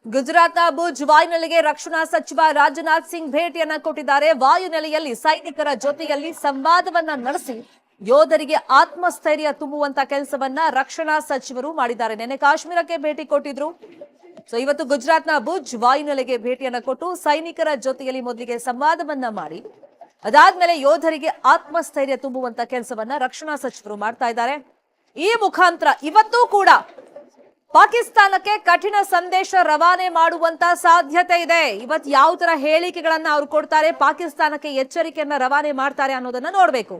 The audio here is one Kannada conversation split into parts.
ಗುಜರಾತ್ನ ಭುಜ್ ವಾಯುನೆಲೆಗೆ ರಕ್ಷಣಾ ಸಚಿವ ರಾಜನಾಥ್ ಸಿಂಗ್ ಭೇಟಿಯನ್ನ ಕೊಟ್ಟಿದ್ದಾರೆ. ವಾಯುನೆಲೆಯಲ್ಲಿ ಸೈನಿಕರ ಜೊತೆಯಲ್ಲಿ ಸಂವಾದವನ್ನ ನಡೆಸಿ ಯೋಧರಿಗೆ ಆತ್ಮಸ್ಥೈರ್ಯ ತುಂಬುವಂತ ಕೆಲಸವನ್ನ ರಕ್ಷಣಾ ಸಚಿವರು ಮಾಡಿದ್ದಾರೆ. ನೆನ್ನೆ ಕಾಶ್ಮೀರಕ್ಕೆ ಭೇಟಿ ಕೊಟ್ಟಿದ್ರು. ಇವತ್ತು ಗುಜರಾತ್ನ ಭುಜ್ ವಾಯುನೆಲೆಗೆ ಭೇಟಿಯನ್ನ ಕೊಟ್ಟು ಸೈನಿಕರ ಜೊತೆಯಲ್ಲಿ ಮೊದಲಿಗೆ ಸಂವಾದವನ್ನ ಮಾಡಿ ಅದಾದ್ಮೇಲೆ ಯೋಧರಿಗೆ ಆತ್ಮಸ್ಥೈರ್ಯ ತುಂಬುವಂತ ಕೆಲಸವನ್ನ ರಕ್ಷಣಾ ಸಚಿವರು ಮಾಡ್ತಾ ಇದ್ದಾರೆ. ಈ ಮುಖಾಂತರ ಇವತ್ತೂ ಕೂಡ ಪಾಕಿಸ್ತಾನಕ್ಕೆ ಕಠಿಣ ಸಂದೇಶ ರವಾನೆ ಮಾಡುವಂತ ಸಾಧ್ಯತೆ ಇದೆ. ಇವತ್ತು ಯಾವ ತರ ಹೇಳಿಕೆಗಳನ್ನ ಅವ್ರು ಕೊಡ್ತಾರೆ, ಪಾಕಿಸ್ತಾನಕ್ಕೆ ಎಚ್ಚರಿಕೆಯನ್ನ ರವಾನೆ ಮಾಡ್ತಾರೆ ಅನ್ನೋದನ್ನ ನೋಡ್ಬೇಕು.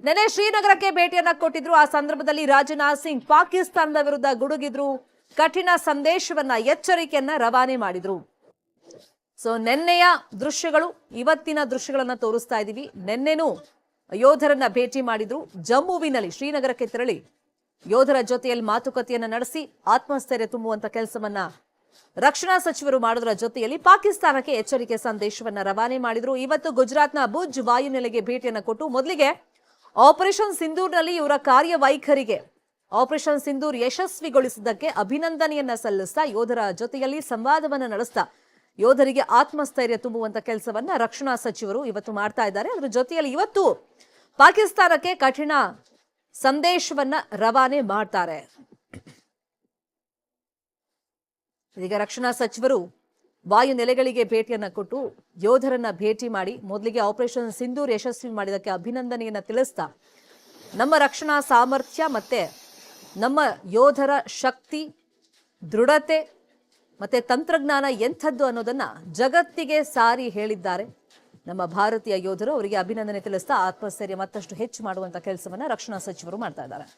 ನೆನೆ ಶ್ರೀನಗರಕ್ಕೆ ಭೇಟಿಯನ್ನ ಕೊಟ್ಟಿದ್ರು. ಆ ಸಂದರ್ಭದಲ್ಲಿ ರಾಜನಾಥ್ ಸಿಂಗ್ ಪಾಕಿಸ್ತಾನದ ವಿರುದ್ಧ ಗುಡುಗಿದ್ರು, ಕಠಿಣ ಸಂದೇಶವನ್ನ ಎಚ್ಚರಿಕೆಯನ್ನ ರವಾನೆ ಮಾಡಿದ್ರು. ಸೊ ನೆನ್ನೆಯ ದೃಶ್ಯಗಳು ಇವತ್ತಿನ ದೃಶ್ಯಗಳನ್ನ ತೋರಿಸ್ತಾ ಇದೀವಿ. ನೆನ್ನೆನೂ ಯೋಧರನ್ನ ಭೇಟಿ ಮಾಡಿದ್ರು. ಜಮ್ಮುವಿನಲ್ಲಿ ಶ್ರೀನಗರಕ್ಕೆ ತೆರಳಿ ಯೋಧರ ಜೊತೆಯಲ್ಲಿ ಮಾತುಕತೆಯನ್ನ ನಡೆಸಿ ಆತ್ಮಸ್ಥೈರ್ಯ ತುಂಬುವಂತ ಕೆಲಸವನ್ನ ರಕ್ಷಣಾ ಸಚಿವರು ಮಾಡೋದ್ರ ಜೊತೆಯಲ್ಲಿ ಪಾಕಿಸ್ತಾನಕ್ಕೆ ಎಚ್ಚರಿಕೆ ಸಂದೇಶವನ್ನ ರವಾನೆ ಮಾಡಿದ್ರು. ಇವತ್ತು ಗುಜರಾತ್ನ ಭುಜ್ ವಾಯುನೆಲೆಗೆ ಭೇಟಿಯನ್ನ ಕೊಟ್ಟು ಮೊದಲಿಗೆ ಆಪರೇಷನ್ ಸಿಂಧೂರ್ನಲ್ಲಿ ಇವರ ಕಾರ್ಯವೈಖರಿಗೆ ಆಪರೇಷನ್ ಸಿಂಧೂರ್ ಯಶಸ್ವಿಗೊಳಿಸಿದ್ದಕ್ಕೆ ಅಭಿನಂದನೆಯನ್ನ ಸಲ್ಲಿಸ್ತಾ ಯೋಧರ ಜೊತೆಯಲ್ಲಿ ಸಂವಾದವನ್ನ ನಡೆಸ್ತಾ ಯೋಧರಿಗೆ ಆತ್ಮಸ್ಥೈರ್ಯ ತುಂಬುವಂತ ಕೆಲಸವನ್ನ ರಕ್ಷಣಾ ಸಚಿವರು ಇವತ್ತು ಮಾಡ್ತಾ ಇದ್ದಾರೆ. ಅದರ ಜೊತೆಯಲ್ಲಿ ಇವತ್ತು ಪಾಕಿಸ್ತಾನಕ್ಕೆ ಕಠಿಣ ಸಂದೇಶವನ್ನ ರವಾನೆ ಮಾಡ್ತಾರೆ. ಈಗ ರಕ್ಷಣಾ ಸಚಿವರು ವಾಯುನೆಲೆಗಳಿಗೆ ಭೇಟಿಯನ್ನ ಕೊಟ್ಟು ಯೋಧರನ್ನ ಭೇಟಿ ಮಾಡಿ ಮೊದಲಿಗೆ ಆಪರೇಷನ್ ಸಿಂಧೂರ್ ಯಶಸ್ವಿ ಮಾಡಿದಕ್ಕೆ ಅಭಿನಂದನೆಯನ್ನ ತಿಳಿಸ್ತಾ ನಮ್ಮ ರಕ್ಷಣಾ ಸಾಮರ್ಥ್ಯ ಮತ್ತೆ ನಮ್ಮ ಯೋಧರ ಶಕ್ತಿ, ದೃಢತೆ ಮತ್ತೆ ತಂತ್ರಜ್ಞಾನ ಎಂಥದ್ದು ಅನ್ನೋದನ್ನ ಜಗತ್ತಿಗೆ ಸಾರಿ ಹೇಳಿದ್ದಾರೆ. ನಮ್ಮ ಭಾರತೀಯ ಯೋಧರು ಅವರಿಗೆ ಅಭಿನಂದನೆ ತಿಳಿಸ್ತಾ ಆತ್ಮಸ್ಥೈರ್ಯ ಮತ್ತಷ್ಟು ಹೆಚ್ಚು ಮಾಡುವಂತ ಕೆಲಸವನ್ನ ರಕ್ಷಣಾ ಸಚಿವರು ಮಾಡ್ತಾ ಇದ್ದಾರೆ.